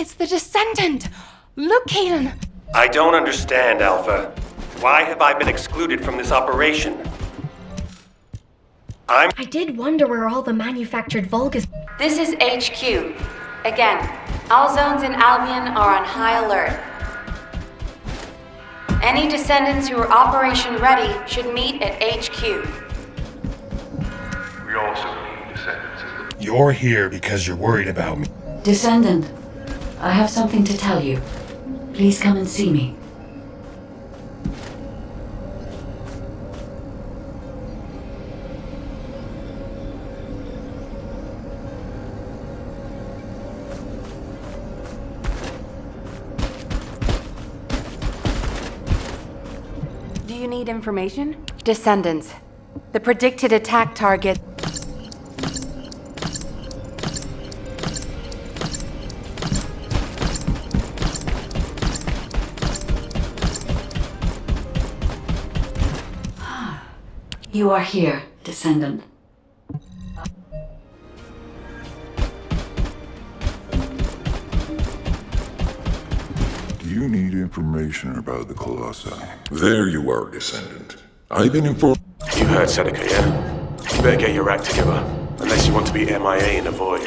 It's the Descendant! Look, Kayla! I don't understand, Alpha. Why have I been excluded from this operation? I did wonder where all the manufactured Vulgus... This is HQ. Again, all zones in Albion are on high alert. Any Descendants who are operation ready should meet at HQ. We also need Descendants in the... You're here because you're worried about me. Descendant, I have something to tell you. Please come and see me. Do you need information? Descendants. The predicted attack target... You are here, Descendant. Do you need information about the Colossi? There you are, Descendant. I've been informed. You heard Seneca, yeah? You better get your act together. Unless you want to be MIA in the void.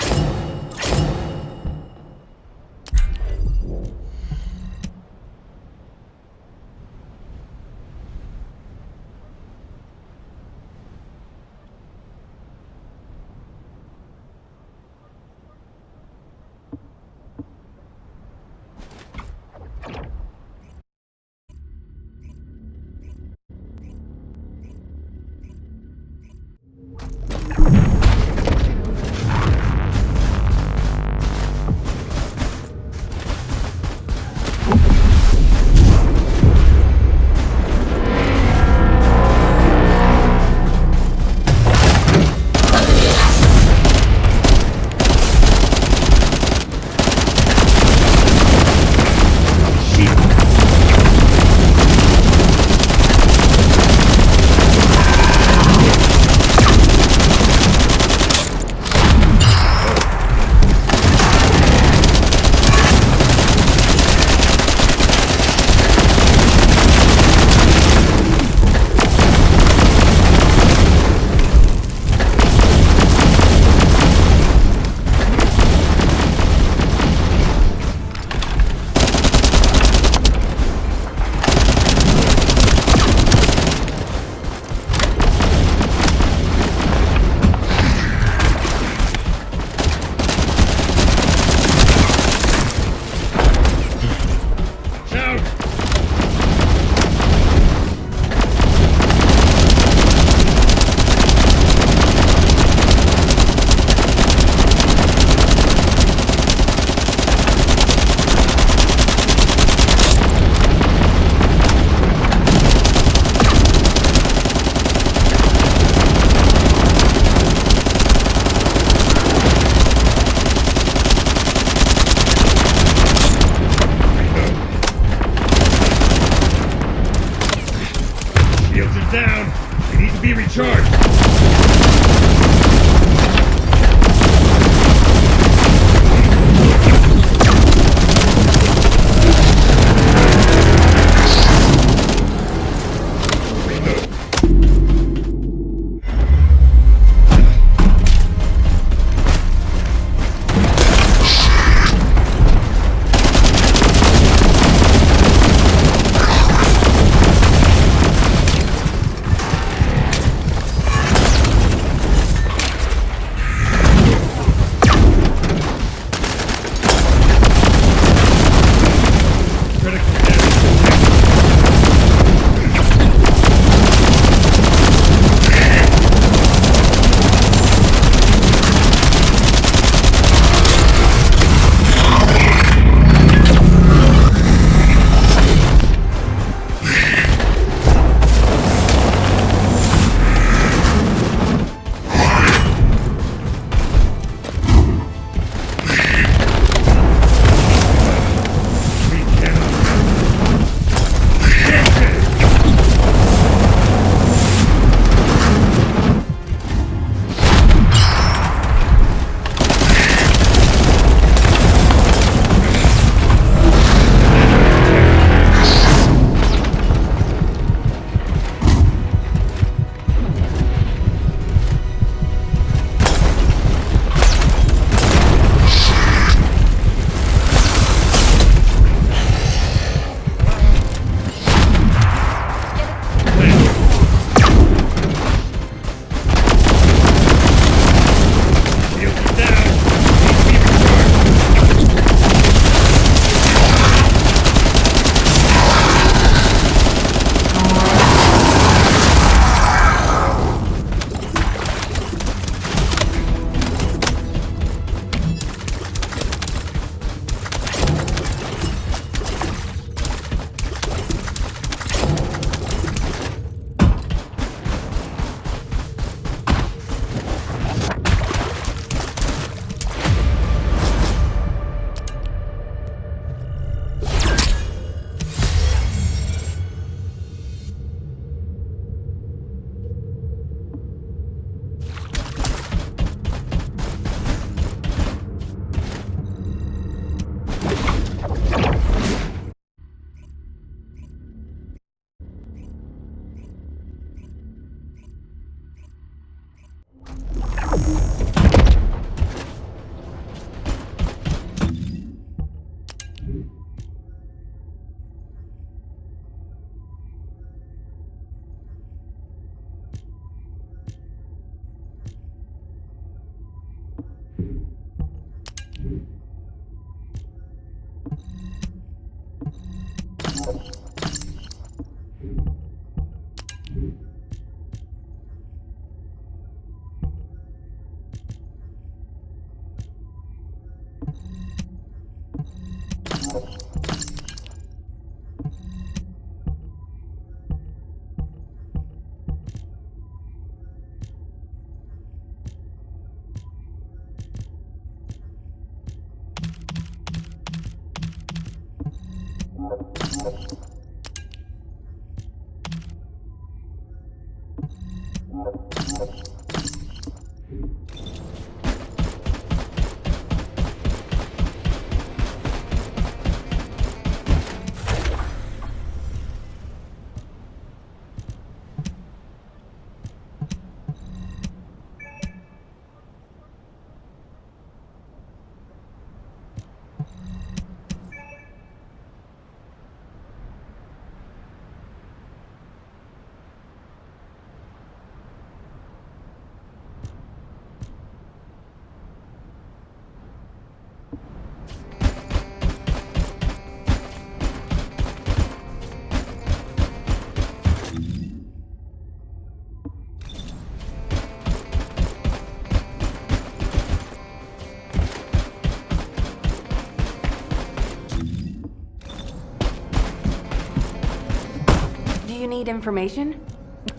Do you need information?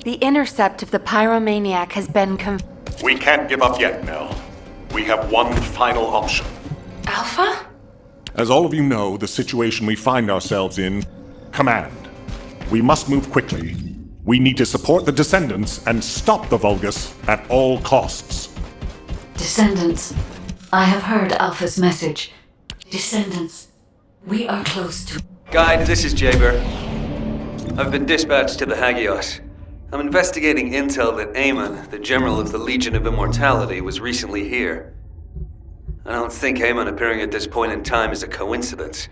The intercept of the pyromaniac has been We can't give up yet, Nell. We have one final option. Alpha? As all of you know, the situation we find ourselves in, command. We must move quickly. We need to support the Descendants and stop the Vulgus at all costs. Descendants, I have heard Alpha's message. Descendants, we are close to... Guide, this is Jaber. I've been dispatched to the Hagios. I'm investigating intel that Amon, the General of the Legion of Immortality, was recently here. I don't think Amon appearing at this point in time is a coincidence.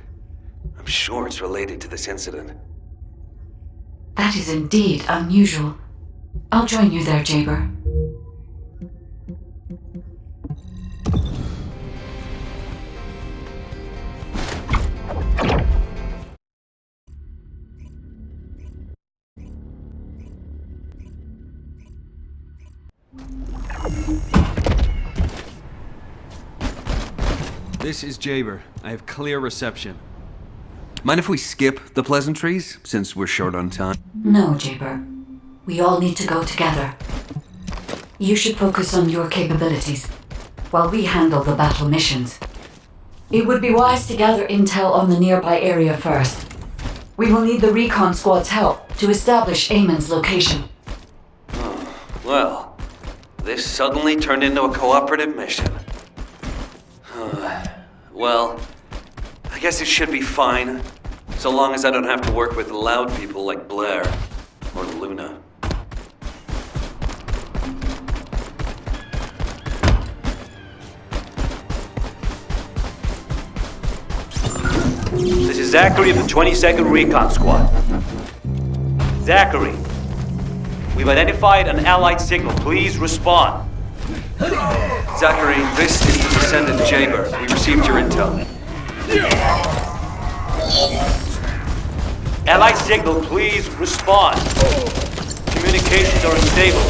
I'm sure it's related to this incident. That is indeed unusual. I'll join you there, Jaber. This is Jaber. I have clear reception. Mind if we skip the pleasantries, since we're short on time? No, Jaber. We all need to go together. You should focus on your capabilities, while we handle the battle missions. It would be wise to gather intel on the nearby area first. We will need the recon squad's help to establish Amon's location. Well, this suddenly turned into a cooperative mission. Well, I guess it should be fine, so long as I don't have to work with loud people like Blair or Luna. This is Zachary of the 22nd Recon Squad. Zachary, we've identified an Allied signal. Please respond. Zachary, this is the Descendant Jaber. We received your intel. Allied signal, please respond. Communications are unstable.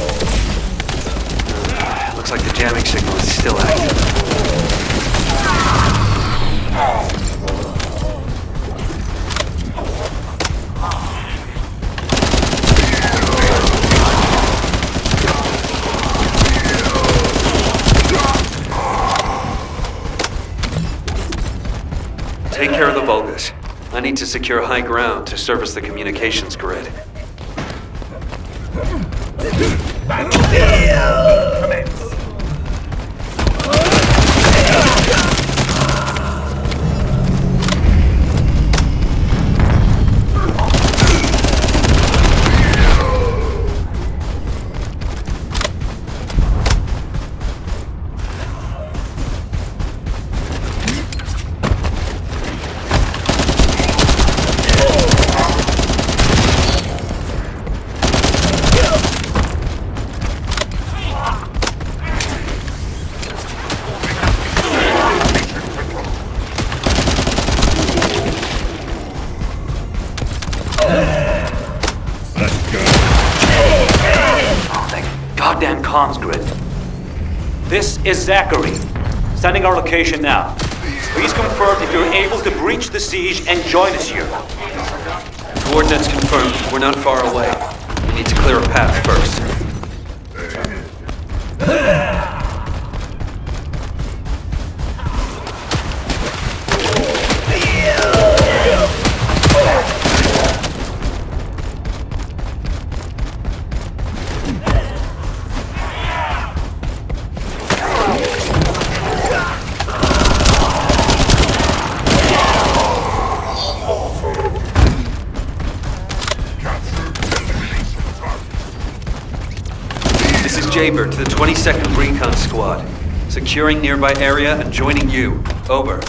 Looks like the jamming signal is still active. Take care of the Vulgus. I need to secure high ground to service the communications grid. Goddamn comms grid. This is Zachary. Sending our location now. Please confirm if you're able to breach the siege and join us here. Coordinates confirmed. We're not far away. We need to clear a path first. Jaber to the 22nd Recon Squad. Securing nearby area and joining you. Over.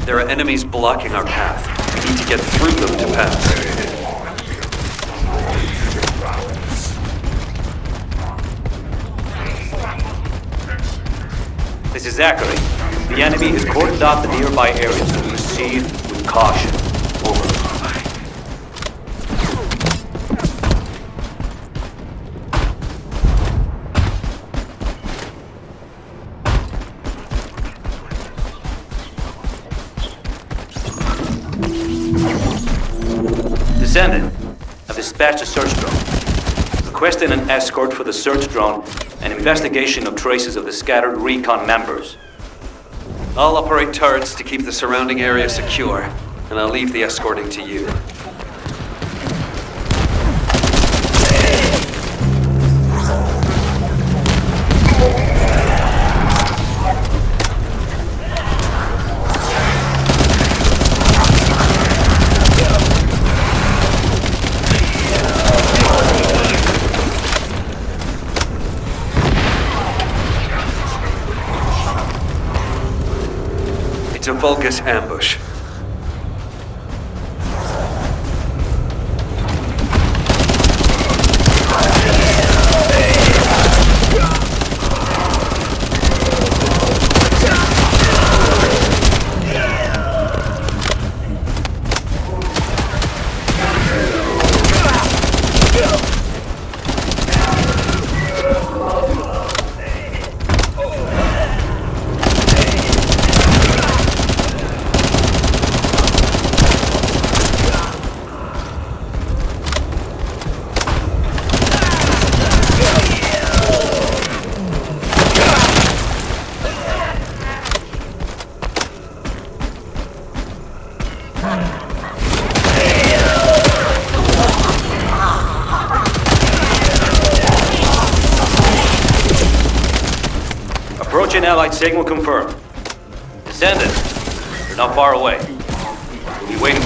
There are enemies blocking our path. We need to get through them to pass. This is Zachary. The enemy has cordoned off the nearby areas, so proceed with caution. Over. Descendant, I've dispatched a search drone. Requesting an escort for the search drone and investigation of traces of the scattered recon members. I'll operate turrets to keep the surrounding area secure, and I'll leave the escorting to you. It's a Vulgus ambush. Approaching Allied signal confirmed. Descendant, you're not far away. We'll be waiting.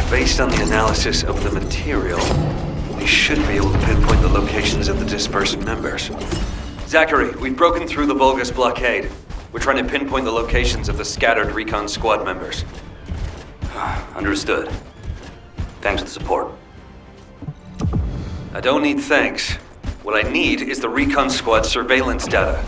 Based on the analysis of the material, we should be able to pinpoint the locations of the dispersed members. Zachary, we've broken through the Vulgus blockade. We're trying to pinpoint the locations of the scattered recon squad members. Understood. Thanks for the support. I don't need thanks. What I need is the recon squad surveillance data.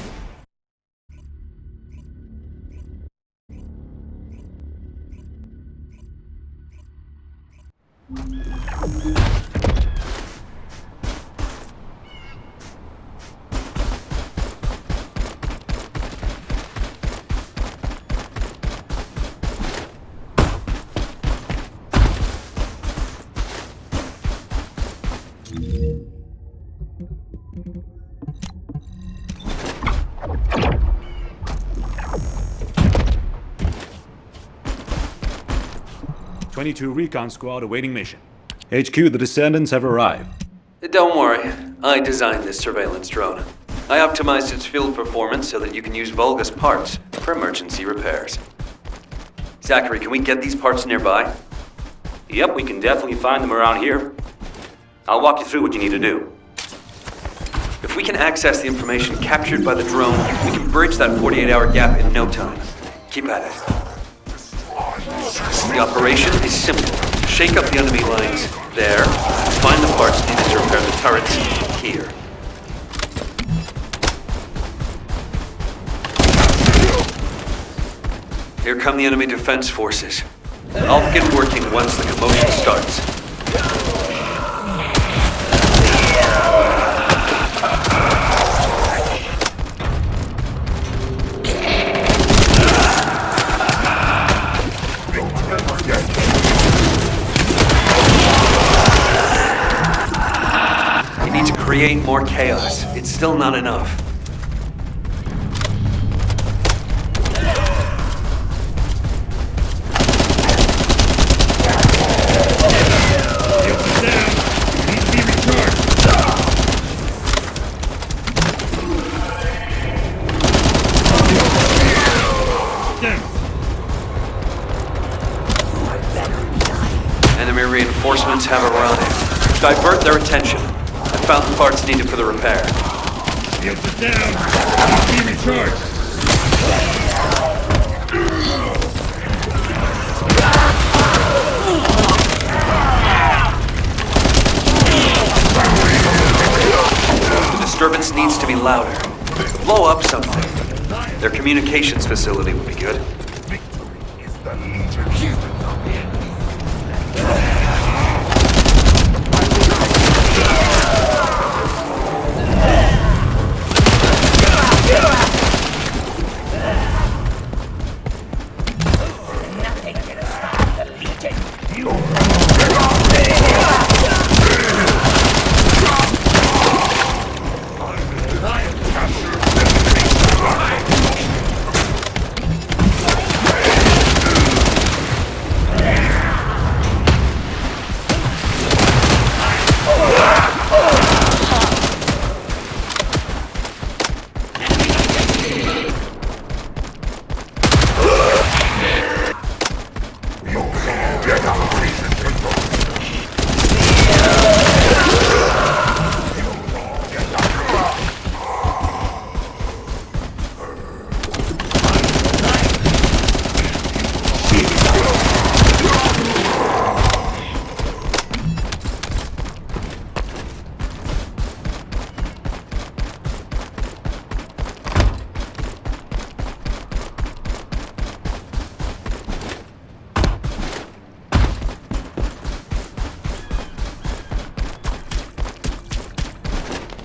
22 recon squad awaiting mission. HQ, the Descendants have arrived. Don't worry, I designed this surveillance drone. I optimized its field performance so that you can use Vulgus parts for emergency repairs. Zachary, can we get these parts nearby? Yep, we can definitely find them around here. I'll walk you through what you need to do. If we can access the information captured by the drone, we can bridge that 48-hour gap in no time. Keep at it. The operation is simple. Shake up the enemy lines there, find the parts needed to repair the turrets here. Here come the enemy defense forces. I'll begin working once the commotion starts. You need to create more chaos. It's still not enough. Enemy reinforcements have arrived. Divert their attention. I found the parts needed for the repair. Shields are down. Be recharged. The disturbance needs to be louder. Blow up something. Their communications facility would be good.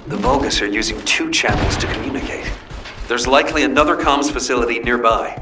The Vulgus are using 2 channels to communicate. There's likely another comms facility nearby.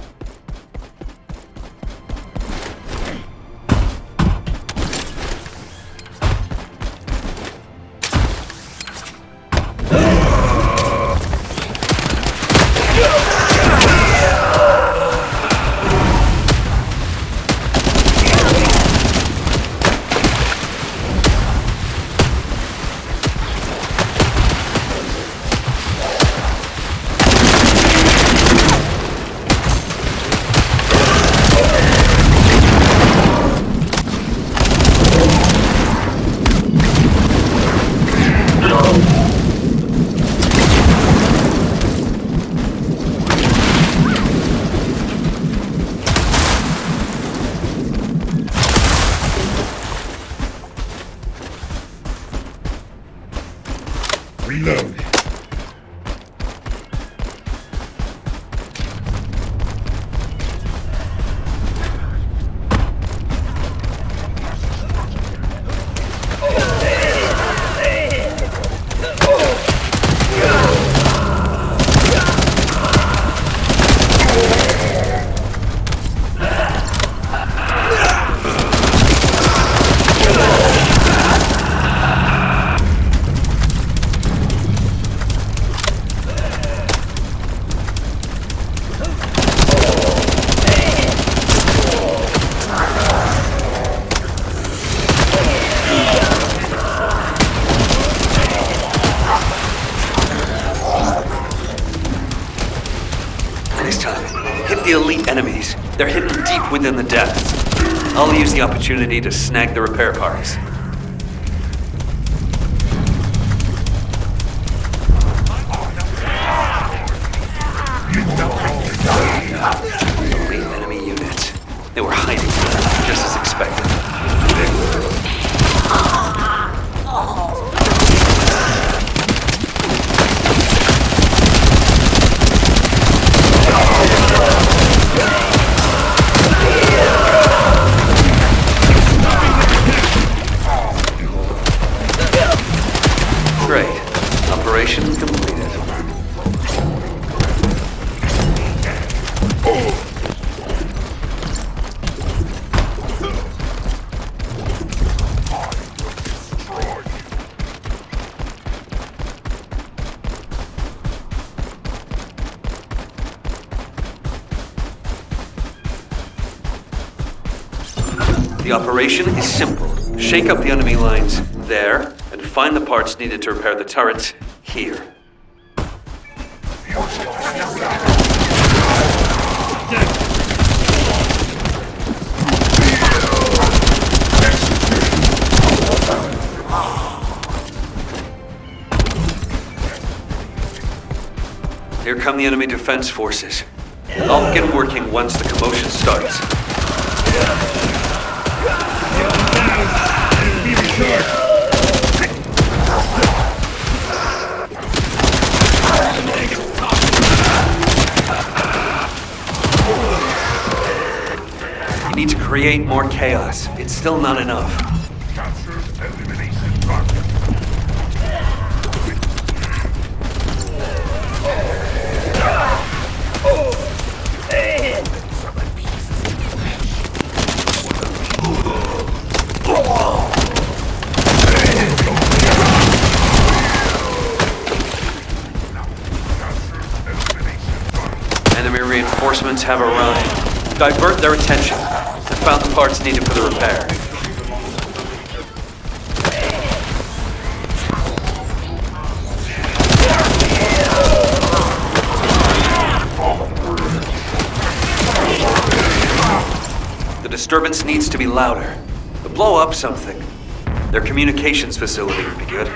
of the elite enemies. They're hidden deep within the depths. I'll use the opportunity to snag the repair parts. Elite enemy units. They were hiding, just as expected. Great. Operation completed. The operation is simple. Shake up the enemy lines there, and find the parts needed to repair the turrets here. Here come the enemy defense forces. I'll begin working once the commotion starts. Be recharged. You need to create more chaos. It's still not enough. Elimination target. Enemy reinforcements have arrived. Divert their attention. I found the parts needed for the repair. The disturbance needs to be louder. But blow up something. Their communications facility would be good.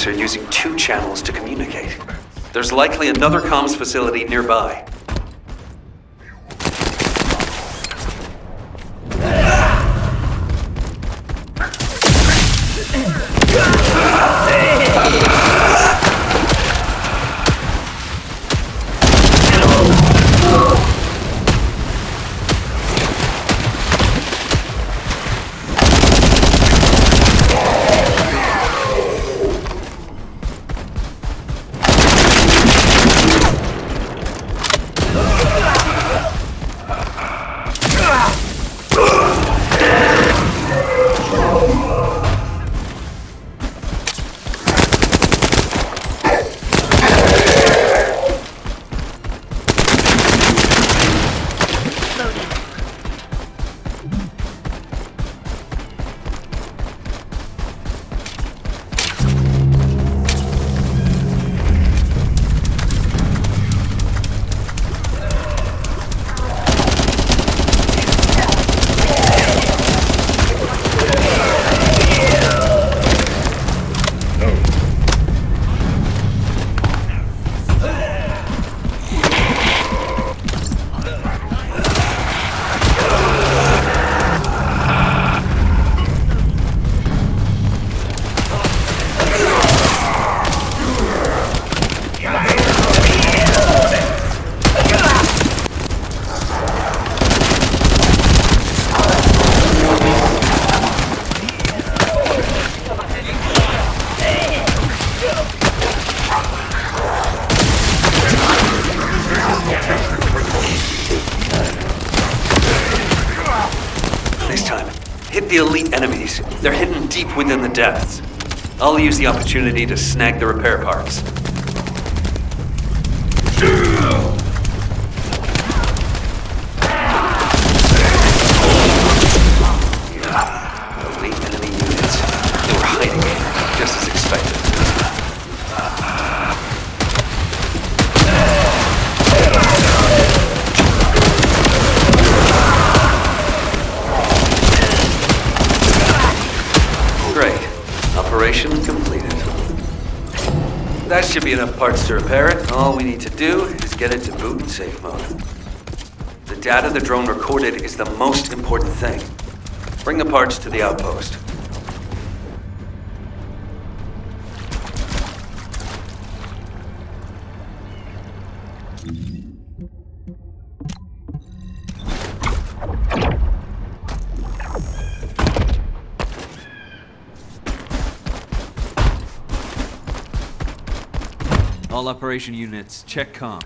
Are using 2 channels to communicate. There's likely another comms facility nearby. the elite enemies. They're hidden deep within the depths. I'll use the opportunity to snag the repair parts. Yeah, elite enemy units. They were hiding, just as expected. Great. Operation completed. That should be enough parts to repair it. All we need to do is get it to boot in safe mode. The data the drone recorded is the most important thing. Bring the parts to the outpost. All operation units, check comm.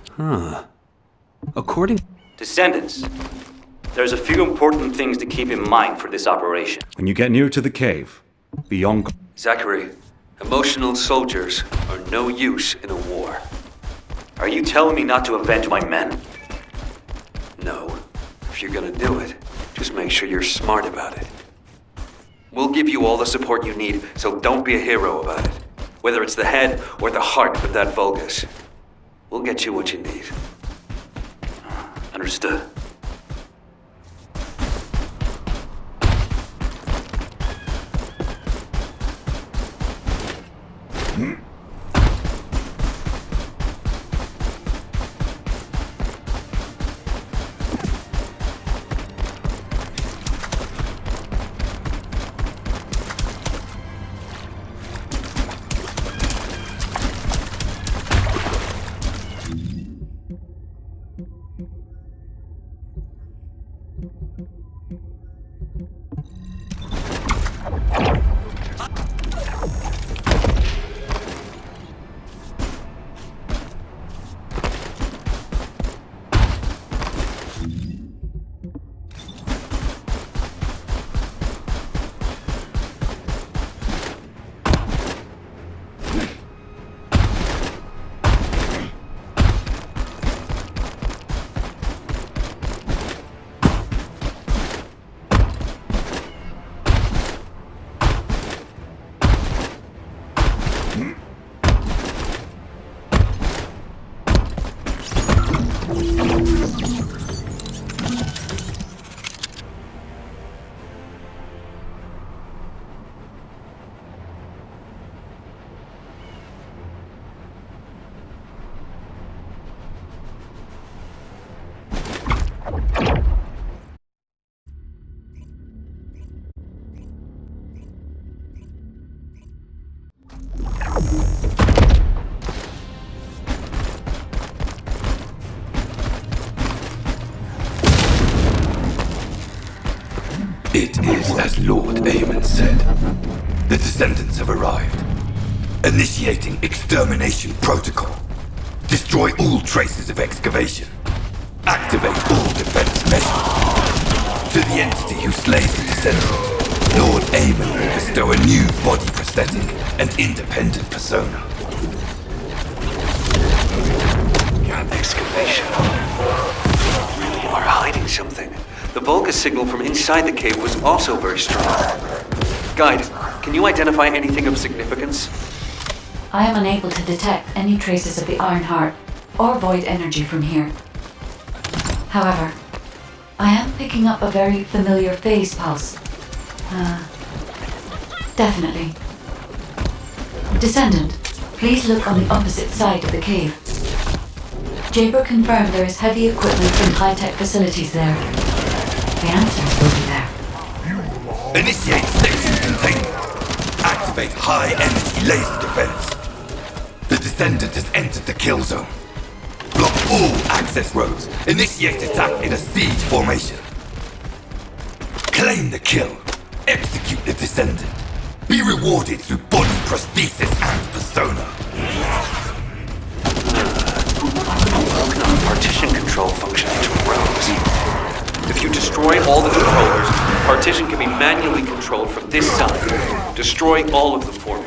According... Descendants, there's a few important things to keep in mind for this operation. When you get near to the cave, beyond... Zachary, emotional soldiers are no use in a war. Are you telling me not to avenge my men? No. If you're gonna do it, just make sure you're smart about it. We'll give you all the support you need, so don't be a hero about it. Whether it's the head or the heart of that Vulgus. We'll get you what you need. Understood. It is as Lord Aemon said. The Descendants have arrived. Initiating extermination protocol. Destroy all traces of excavation. Activate all defense measures. To the entity who slays the Descendant, Lord Aemon will bestow a new body prosthetic and independent persona. Excavation. We really are hiding something. The Vulgus signal from inside the cave was also very strong. Guide, can you identify anything of significance? I am unable to detect any traces of the Iron Heart or Void energy from here. However, I am picking up a very familiar phase pulse. Definitely. Descendant, please look on the opposite side of the cave. Jaber confirmed there is heavy equipment and high-tech facilities there. The answers will be there. Initiate section containment. Activate high-energy laser defense. The Descendant has entered the kill zone. Block all access roads. Initiate attack in a siege formation. Claim the kill. Execute the Descendant. Be rewarded through body prosthesis and persona. Broken on partition control function into rows. If you destroy all the controllers, partition can be manually controlled from this side. Destroy all of them for me.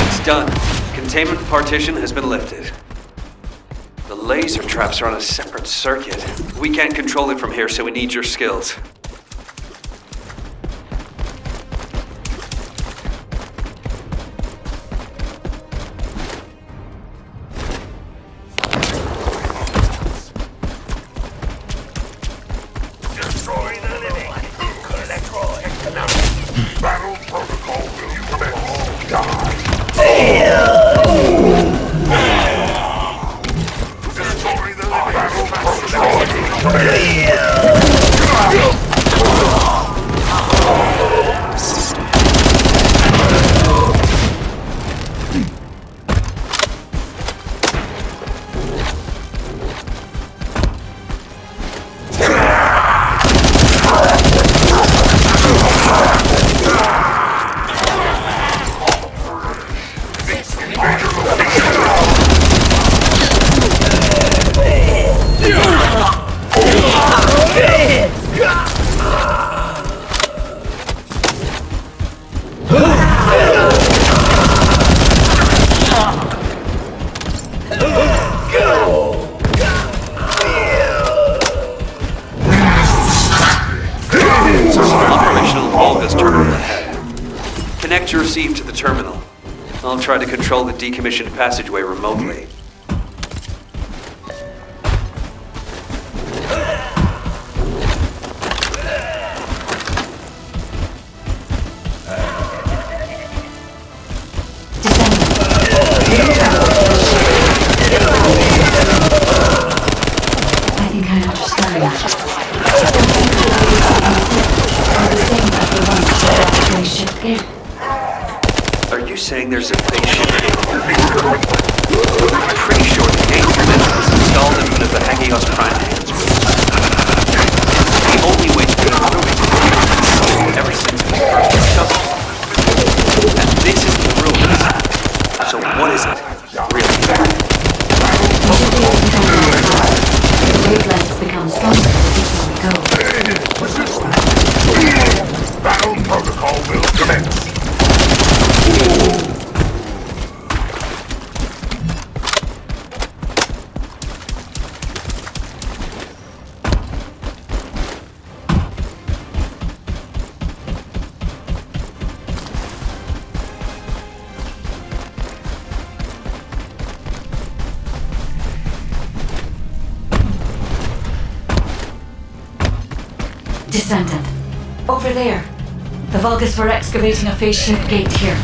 It's done. Containment partition has been lifted. The laser traps are on a separate circuit. We can't control it from here, so we need your skills. Destroy the living. Battle protocol will commence. Die. Destroy the living. Battle protocol will commence. Operational Volgus terminal ahead. Connect your receive to the terminal. I'll try to control the decommissioned passageway remotely. I think I understand that. The same as the ones that ship gate. Are you saying there's a fake ship gate? I'm pretty sure the gate was installed in one of the Hagios Prime hands. It's the only way to get through it. Ever since it was first discovered. And this is the ruins. So what is it? Really? The wavelengths become stronger the deeper we go. Battle protocol will commence. Descendant. Over there. The Vulgus were excavating a phase shift gate here.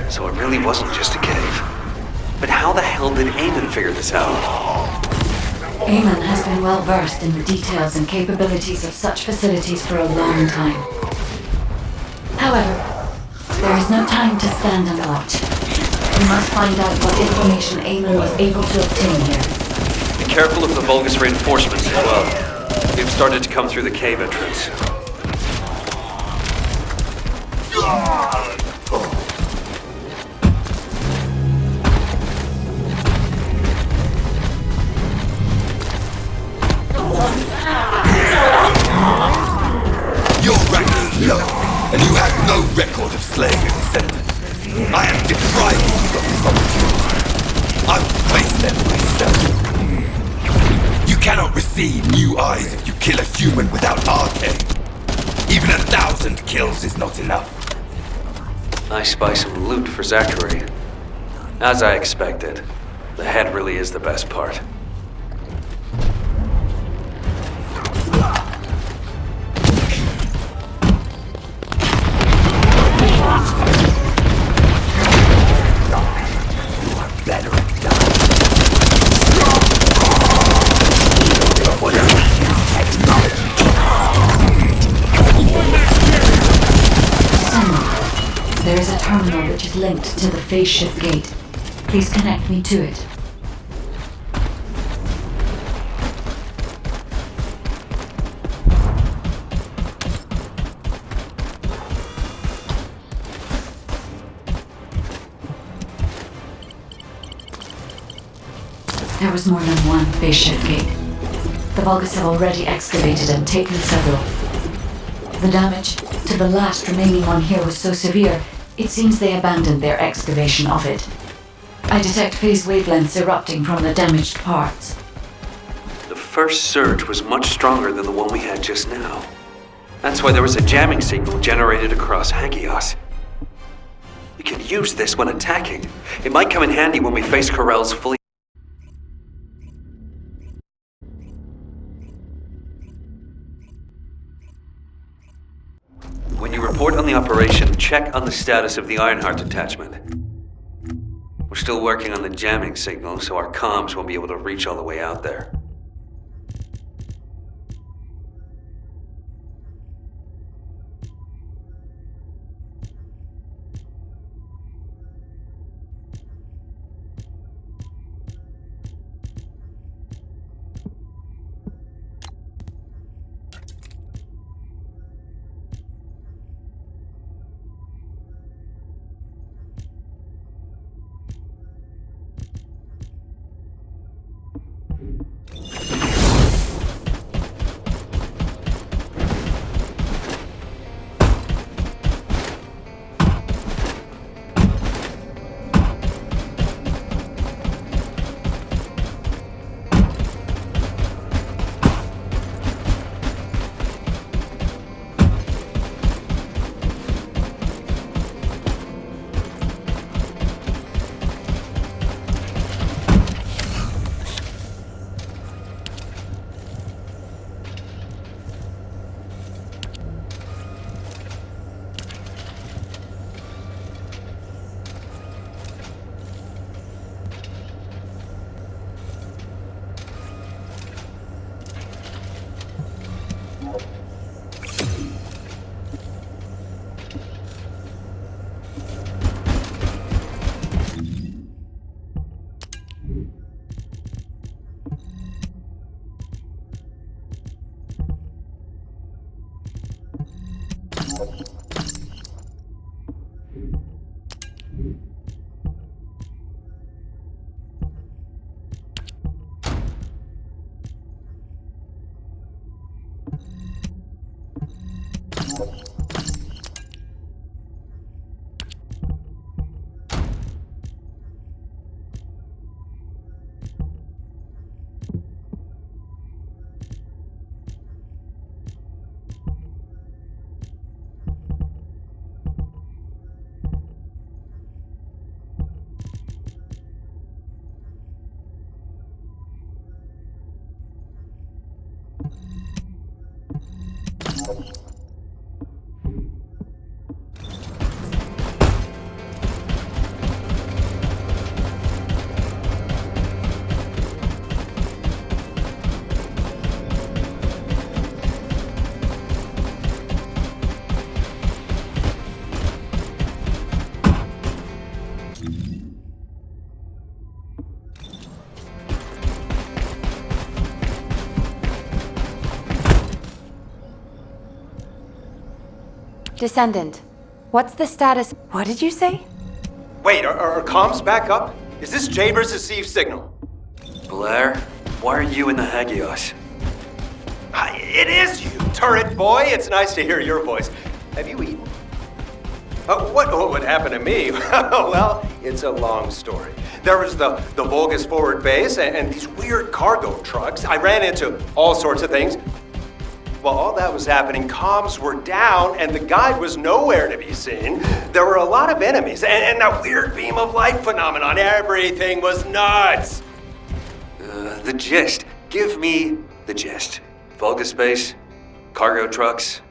So it really wasn't just a cave. But how the hell did Eamon figure this out? Eamon has been well versed in the details and capabilities of such facilities for a long time. However, there is no time to stand and watch. We must find out what information Eamon was able to obtain here. Be careful of the Vulgus reinforcements as well. They've started to come through the cave entrance. Your rank is low, and you have no record of slaying a descendant. I am depriving you of this opportunity. I will face them myself. You cannot receive new eyes if you kill a human without arcane. Even 1,000 kills is not enough. I spy some loot for Zachary. As I expected, the head really is the best part. There is a terminal which is linked to the phase shift gate. Please connect me to it. There was more than one base ship gate. The Vulgus have already excavated and taken several. The damage to the last remaining one here was so severe, it seems they abandoned their excavation of it. I detect phase wavelengths erupting from the damaged parts. The first surge was much stronger than the one we had just now. That's why there was a jamming signal generated across Hagios. We can use this when attacking. It might come in handy when we face Corell's fleet. When you report on the operation, check on the status of the Ironheart detachment. We're still working on the jamming signal, so our comms won't be able to reach all the way out there. Descendant, what's the status? What did you say? Wait, are comms back up? Is this Jaber's received signal? Blair, why are you in the Hagios? It is you, turret boy. It's nice to hear your voice. Have you eaten? What would happen to me? Well, it's a long story. There was the Vulgus forward base and these weird cargo trucks. I ran into all sorts of things. While all that was happening, comms were down and the guide was nowhere to be seen. There were a lot of enemies and that weird beam of light phenomenon. Everything was nuts. The gist. Give me the gist. Vulgus base, cargo trucks,